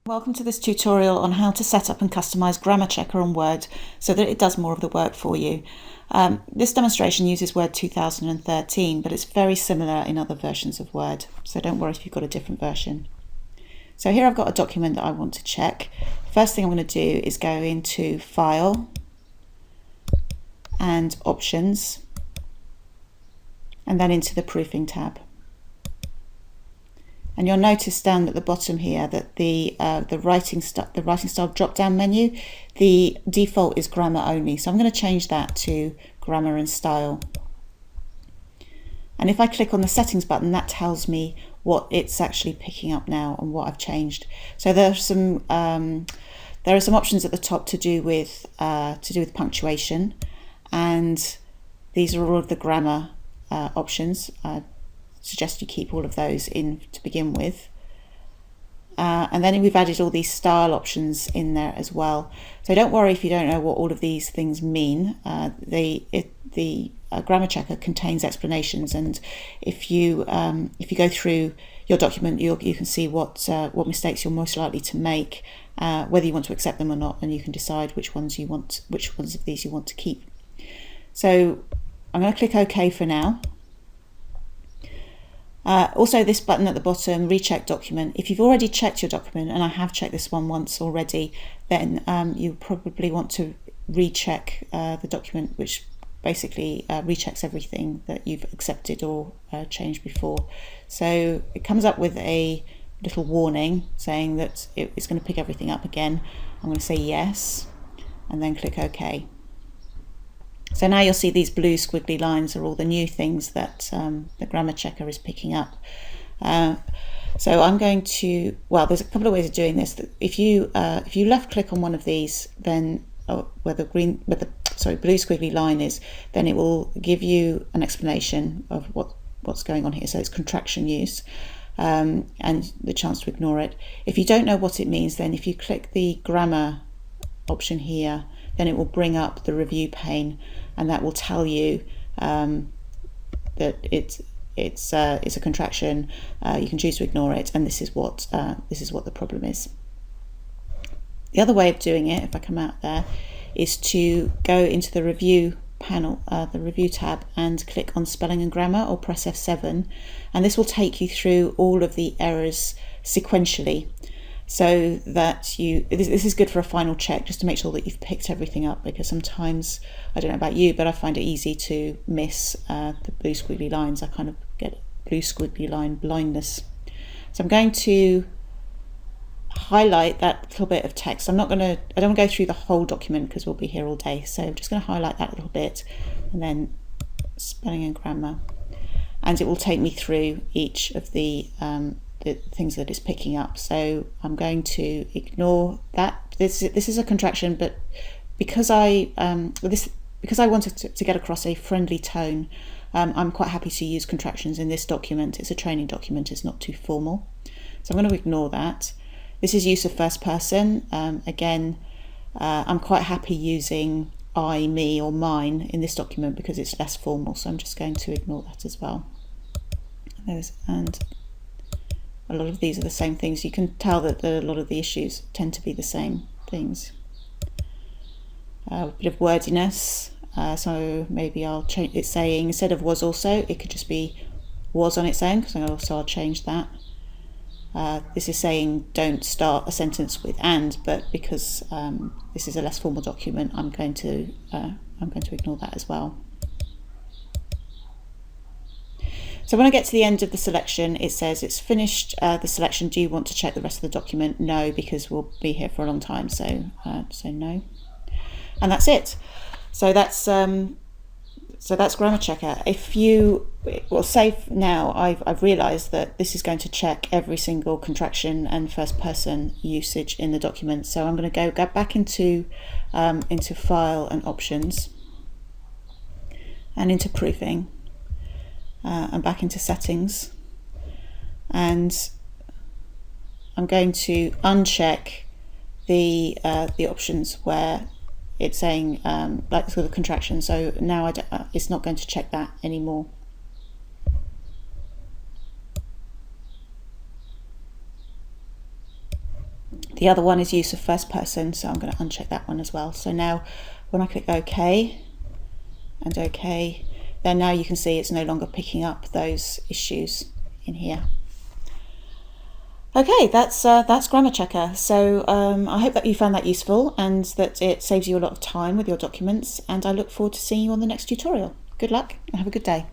Welcome to this tutorial on how to set up and customize Grammar Checker on Word so that it does more of the work for you. This demonstration uses Word 2013, but it's very similar in other versions of Word, so don't worry if you've got a different version. So here I've got a document that I want to check. First thing I'm going to do is go into File and Options, and then into the Proofing tab. And you'll notice down at the bottom here that the writing style drop-down menu, the default is grammar only. So I'm going to change that to grammar and style. And if I click on the settings button, that tells me what it's actually picking up now and what I've changed. So there are some options at the top to do with punctuation, and these are all of the grammar options. Suggest you keep all of those in to begin with, and then we've added all these style options in there as well. So don't worry if you don't know what all of these things mean. The Grammar Checker contains explanations, and if you go through your document, you can see what mistakes you're most likely to make, whether you want to accept them or not, and you can decide which ones of these you want to keep. So I'm going to click OK for now. Also, this button at the bottom, recheck document. If you've already checked your document, and I have checked this one once already, then you probably want to recheck the document, which basically rechecks everything that you've accepted or changed before. So it comes up with a little warning saying that it's going to pick everything up again. I'm going to say yes, and then click OK. So now you'll see these blue squiggly lines are all the new things that the Grammar Checker is picking up. So I'm going to, well, there's a couple of ways of doing this. If you left click on one of these, then where the blue squiggly line is, then it will give you an explanation of what's going on here. So it's contraction use, and the chance to ignore it. If you don't know what it means, then if you click the grammar option here, then it will bring up the review pane, and that will tell you that it's a contraction. You can choose to ignore it, and this is what the problem is. The other way of doing it, if I come out there, is to go into the review panel, the review tab, and click on spelling and grammar, or press F7, and this will take you through all of the errors sequentially, so that this is good for a final check, just to make sure that you've picked everything up, because sometimes, I don't know about you, but I find it easy to miss the blue squiggly lines. I kind of get blue squiggly line blindness. So I'm going to highlight that little bit of text. I don't want to go through the whole document because we'll be here all day, so I'm just going to highlight that little bit, and then spelling and grammar, and it will take me through each of the things that it's picking up. So I'm going to ignore that. This is a contraction, but because I wanted to get across a friendly tone, I'm quite happy to use contractions in this document. It's a training document, it's not too formal, so I'm going to ignore that. This is use of first person. Again, I'm quite happy using I, me, or mine in this document because it's less formal, so I'm just going to ignore that as well. And a lot of these are the same things. You can tell that a lot of the issues tend to be the same things. A bit of wordiness, so maybe I'll change it, saying instead of was also, it could just be was on its own, because I'll change that. This is saying don't start a sentence with and, but because this is a less formal document, I'm going to ignore that as well. So when I get to the end of the selection, it says it's finished the selection. Do you want to check the rest of the document? No, because we'll be here for a long time, so no. And that's it. So that's Grammar Checker. Say now I've realised that this is going to check every single contraction and first person usage in the document. So I'm going to go back into File and Options, and into Proofing. And back into Settings, and I'm going to uncheck the options where it's saying like sort of contraction. So now it's not going to check that anymore. The other one is use of first person, so I'm going to uncheck that one as well. So now when I click OK and OK, then now you can see it's no longer picking up those issues in here. Okay, that's Grammar Checker. So I hope that you found that useful and that it saves you a lot of time with your documents, and I look forward to seeing you on the next tutorial. Good luck and have a good day.